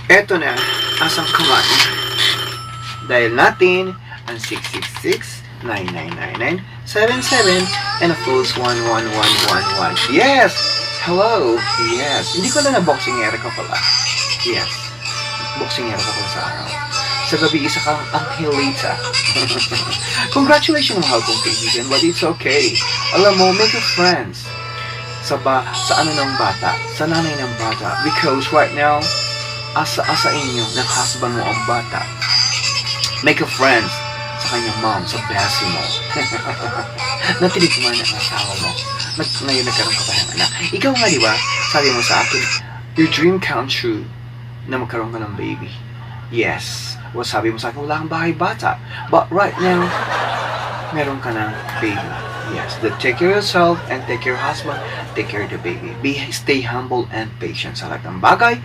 Eto na, asang kumain. Dial natin ang 666-9999-77 and of course 11111. Yes! Hello! Yes! Hindi ko na boxingera ka pala. Yes. Boxingera ka pala sa araw. Sa gabi, isa kang anghilita. Congratulations, mahal kong kaibigan, but it's okay. Alam mo, make a friends. Sa ano ng bata, sa nanay ng bata. Because right now, asa inyo, ng husband mo ang bata. Make a friends sa kanyang mom, sa besi mo. Natinig man ang asawa mo. Ngayon nagkaroon ka pa ng anak. Ikaw nga, di ba? Sabi mo sa akin, your dream come true na magkaroon ka ng baby. Yes. Well, sabi mo sa akin, wala kang bahay bata. But right now, meron ka ng baby. Yes. Take care of yourself and take care of your husband. Take care of the baby. Stay humble and patient sa lahat ng bagay.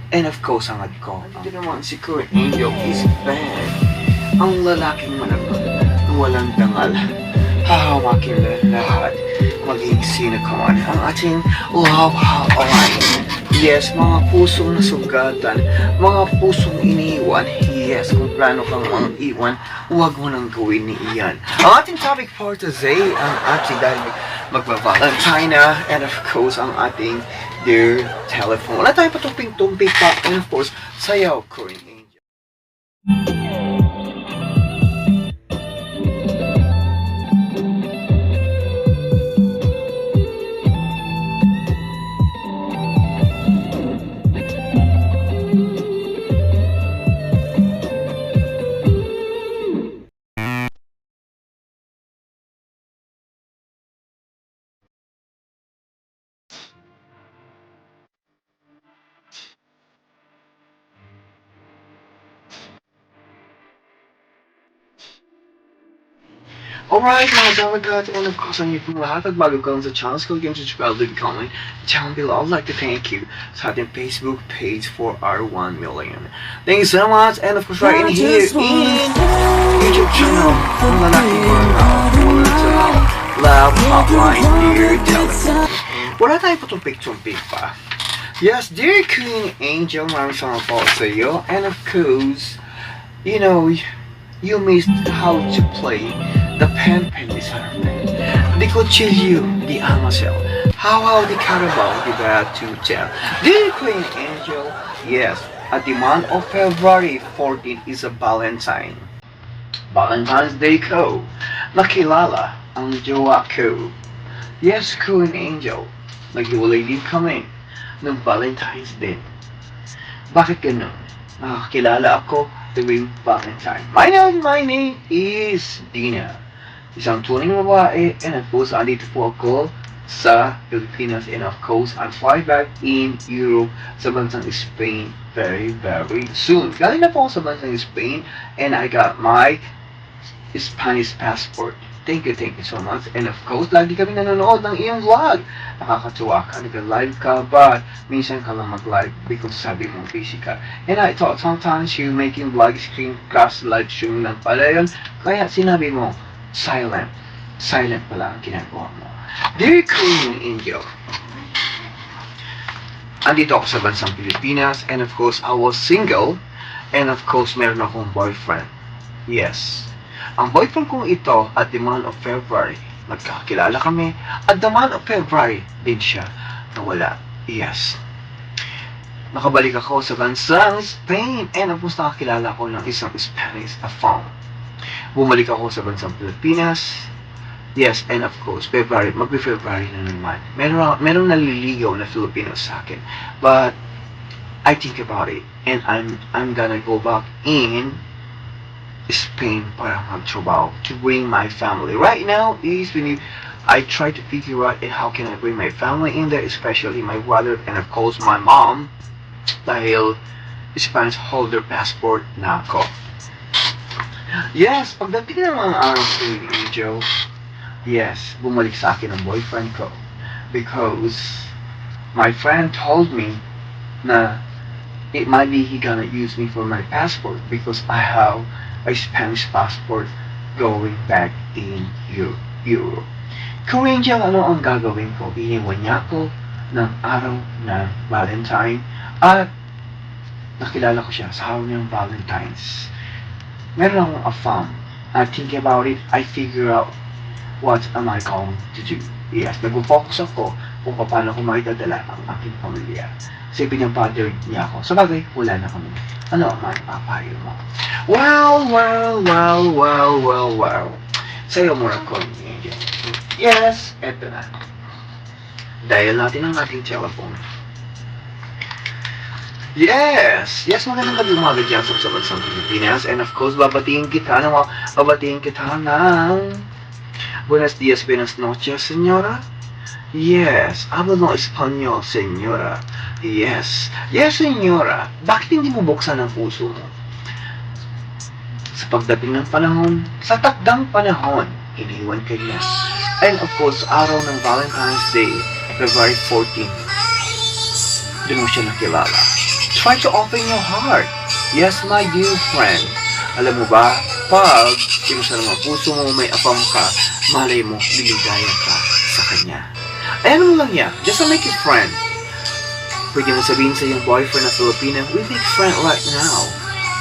And of course, ang ko. Hindi naman si Kurt Angel is bad. Ang lalaking managot na walang dangal. Hahawakin na lahat. Maging sino ka man. Ang ating love-haway. Yes, mga pusong nasugatan. Mga pusong iniwan. Yes, kung plano kang mga iwan, huwag mo nang gawin ni Ian. Ang ating topic for today, ang ating dahil magba-Valentine na, and of course, ang ating dear telephone. Wala tayo patumping-tumping pa, and of course, sayaw ko rin Angel. Alright mga dalagat, and of course ang iyong lahat at bago ka lang sa channel ko, game subscribe, leave a comment down below. I'd like to thank you sa ating Facebook page for our 1 million. Thank you so much, and of course right in here in YouTube channel, ang lalaking wala sa love hotline, dear telephone. Wala tayo patumpik-tumpik pa. Yes, dear Queen Angel, maraming salamat po sa iyo, and of course, you know, you missed how to play the pen is harmony. The cuchillo, the amasel. How the carabao, the bad to tell. Dear Queen Angel, yes, at the month of February 14 is a Valentine. Valentine's Day ko. Nakilala ang jowa ko. Yes, Queen Angel, naghiwalay din kami ng Valentine's Day. Bakit ganun? Nakakilala ako tuwing Valentine. My name is Dina. Isang tuning babae, and of course, andito po ako sa Pilipinas, and of course, I'm fly back in Europe sa bansang Spain very soon. Galing na po ako sa bansang Spain, and I got my Spanish passport. Thank you so much. And of course, lagi kami nanonood ng iyong vlog. Nakakatuwa ka, nag-live ka, but minsan ka lang mag-live because sabi mo busy ka. And I thought sometimes you making vlog screencast live stream lang pala yun. Kaya sinabi mo, silent pala ang ginagawa mo. Dear Queen Angel, andito ako sa bansang Pilipinas, and of course I was single, and of course meron akong boyfriend. Yes, ang boyfriend kong ito at the month of February, nagkakilala kami, at the month of February din siya nawala. Yes, nakabalik ako sa bansang Spain, and of course nakakilala ko ng isang Spanish phone. Bumalik ako sa bansang Pilipinas. Yes, and of course, magbe-February na naman. Merong naliligaw na Filipino sa akin. But, I think about it. And I'm gonna go back in Spain para magtrabaho to bring my family. Right now, I try to figure out how can I bring my family in there, especially my brother and of course my mom. Dahil Spanish holder passport na ako. Yes, pagdating ng mga araw ko, Joe, yes, bumalik sa akin ang boyfriend ko. Because my friend told me na it might be he gonna use me for my passport because I have a Spanish passport going back in Europe. Kung Angel, ano ang gagawin ko? Iniwan niya ako ng araw ng Valentine at nakilala ko siya sa araw ng Valentine's. Meron akong afam. I think about it, I figure out what am I going to do. Yes, nag-focus ako kung paano ko makitadala ang aking pamilya. Kasi pinabother niya ako. Sa bagay, wala na kami. Ano ang mapapayo mo? Well. Sa'yo muna ko, Angel. Yes, eto na. Dial natin ang ating telephone. Yes, magandang umaga dyan sa bansang Pilipinas. And of course, babatiin kita ng Buenos dias, buenas noches, señora. Yes, hablo no Espanyol, señora. Yes, señora. Bakit hindi mo buksan ang puso mo? Sa pagdating ng panahon, sa takdang panahon, iniwan ka niya. And of course, araw ng Valentine's Day, February 14, doon mo siya nakilala. Try to open your heart. Yes, my dear friend. Alam mo ba, pag sinusal mo puso mo, may apam ka, malay mo, liligaya ka sa kanya. Ayan mo lang yan, just to make you friend. Pwede mo sabihin sa iyong boyfriend na Filipino, we make friend right now.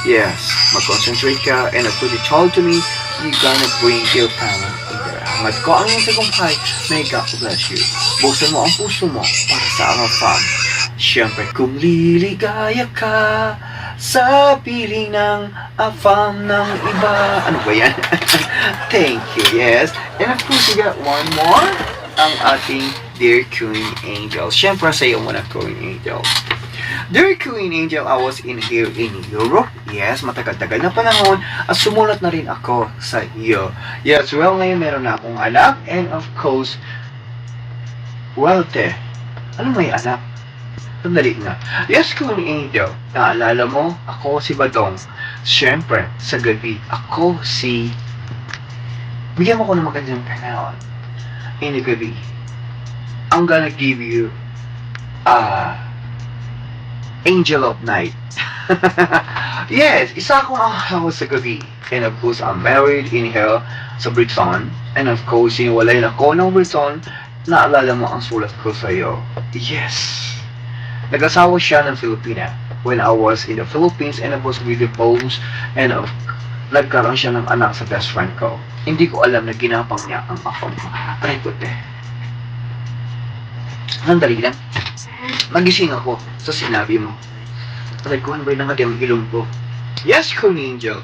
Yes, mag-concentrate ka, and put it all to me, you're gonna bring your family in there. Hangad ko ang iyong tagumpay, may God bless you. Buksan mo ang puso mo para sa ang fam. Siyempre, kung liligaya ka sa piling ng afam ng iba. Ano ba yan? Thank you, yes. And of course, we got one more. Ang ating Dear Queen Angel. Siyempre, sa'yo muna, Queen Angel. Dear Queen Angel, I was in Europe. Yes, matagal-tagal na panahon. At sumulat na rin ako sa iyo. Yes, well, ngayon meron na akong anak. And of course, well, ano may anak? Sandali nga. Yes, Queen Angel, naalala mo, ako si Badong. Siyempre, sa gabi, ako si... Bigyan mo ko ng magandang panahon. In the gabi, I'm gonna give you Angel of Night. Yes, isa akong ang sa gabi. And of course, I'm married in here sa Briton. And of course, sinawalay na ko ng Briton. Naalala mo ang sulat ko sa iyo. Yes. Nag-asawa siya ng Filipina when I was in the Philippines, and I was with the Poles, and nagkaroon siya ng anak sa best friend ko. Hindi ko alam na ginapang niya ang afam ko. Aray ko, Sandali lang. Nagising ako sa sinabi mo. Aray ko, ano ba yung nangadim ilong ko? Yes, Queen Angel.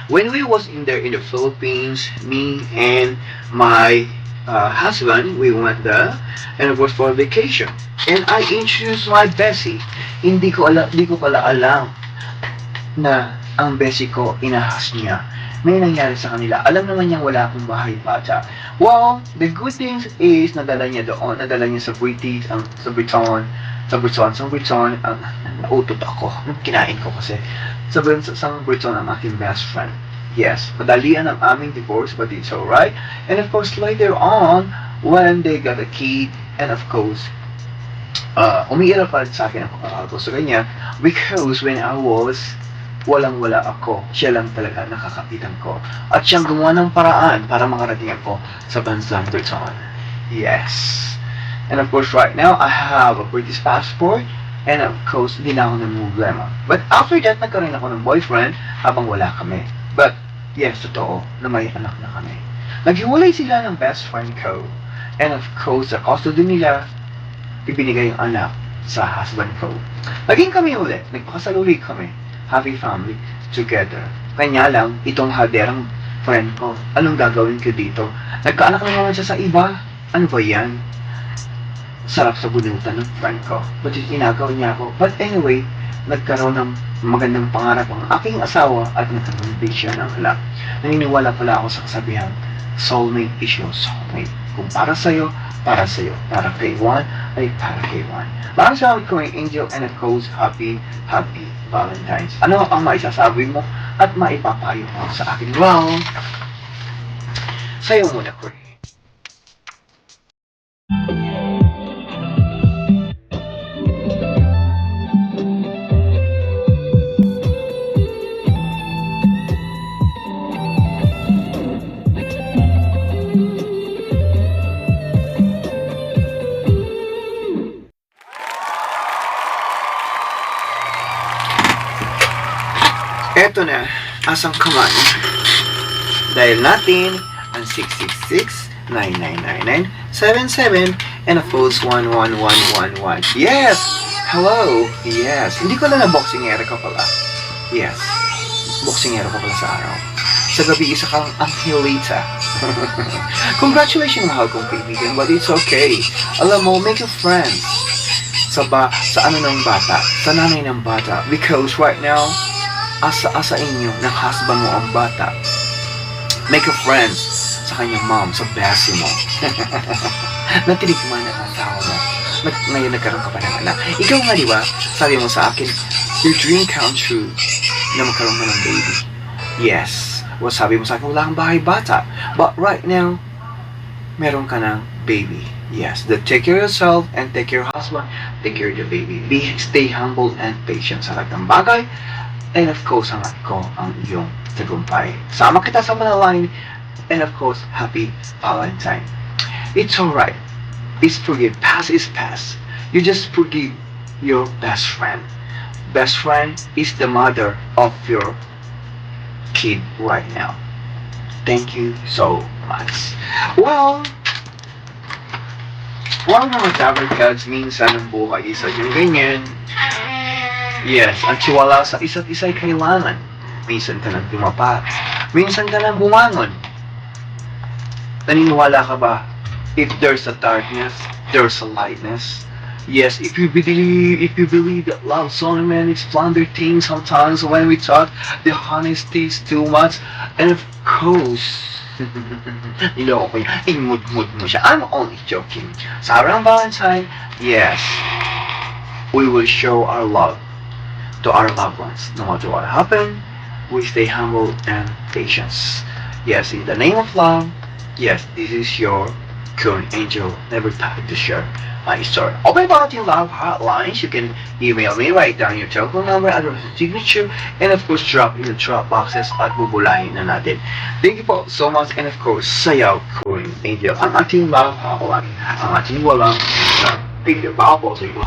When we was in there in the Philippines, me and my husband, we went there, and it was for vacation. And I introduced my Bessie. Hindi ko pala alam na ang Bessie ko inahas niya. May nangyari sa kanila. Alam naman niyang wala akong bahay bata. Well, the good thing is nadala niya doon. Nadala niya sa British, sa Briton, nautot ako. Kinain ko kasi. Sa Briton ang aking best friend. Yes, madalian ang aming divorce, but it's alright. And of course, later on, when they got a kid, and of course, umiiral pa rin sa akin ang gusto kanya, because when I was, walang-wala ako, siya lang talaga nakakapitan ko. At siyang gumawa ng paraan para makarating ako sa bansang Britain. Yes. And of course, right now, I have a British passport, and of course, hindi na ako ng problema. But after that, nagkaroon ako ng boyfriend habang wala kami. But, yes, totoo na may anak na kami. Naghiwalay sila ng best friend ko. And of course, sa custody nila, ibinigay yung anak sa husband ko. Naging kami ulit. Nagpakasaluli kami. Happy family together. Kanya lang, itong haderang friend ko, anong gagawin ko dito? Nagkaanak na naman siya sa iba. Ano ba yan? Sarap sa bunutan ng friend ko. But inagaw niya ako. But anyway, nagkaroon ng magandang pangarap ang aking asawa at nagkaroon din siya ng anak. Naniniwala pala ako sa kasabihan, soulmate is your soulmate. Kung para sa'yo, para sa'yo. Para kay Juan, ay para kay Juan. Maraming salamat ko yung Angel, and of course, happy Valentine's. Ano ang maisasabi mo at maipapayo mo sa akin? Well, sa'yo muna ko. Eto na, asang kaman. Dahil natin ang 666-9999-77 and of course 11111. Yes! Hello! Yes! Hindi ko na boxingero ka pala. Yes. Boxingero ka pala sa araw. Sa gabi, isa kang Angelita. Congratulations, mahal kong kaibigan, but it's okay. Alam mo, make a friend. Sa ano ng bata, sa nanay ng bata. Because right now, asa inyo ng husband mo ang bata. Make a friend sa kanyang mom, sa besi mo. Natinig man ang asawa mo. Ngayon nagkaroon ka pa ng anak. Ikaw nga, di ba? Sabi mo sa akin, your dream come true na magkaroon ka ng baby. Yes. Well, sabi mo sa akin, wala kang bahay bata. But right now, meron ka ng baby. Yes. Take care of yourself and take care of your husband. Take care of the baby. Stay humble and patient sa lahat ng bagay. And of course, ang ko ang iyong tagumpay. Sama kita sa manalangin. And of course, happy Valentine. It's alright. It's forgive. Past is past. You just forgive your best friend. Best friend is the mother of your kid right now. Thank you so much. Well, mga tower gods, minsan ang buhay isa yung ganyan. Yes, ang tiwala sa isa't isa ay kailangan. Minsan ka nang tumapa. Minsan ka nang bumangon. Naniniwala ka ba? If there's a darkness, there's a lightness. Yes, if you believe that love only makes plunder things sometimes when we talk, the honesty is too much. And of course, niloko ko yun. Imud-mud mo siya. I'm only joking. Sa around Valentine, yes, we will show our love to our loved ones. No matter what happened, we stay humble and patient. Yes, in the name of love, yes, this is your current angel. Never tired to share my story. Open about your love hotlines. You can email me, write down your telephone number, address, and signature, and of course, drop in the drop boxes at bubulahin na natin. Thank you po so much, and of course, sayaw current angel. Ang ating love hotline, ang ating walang video. Baka po sa iyo.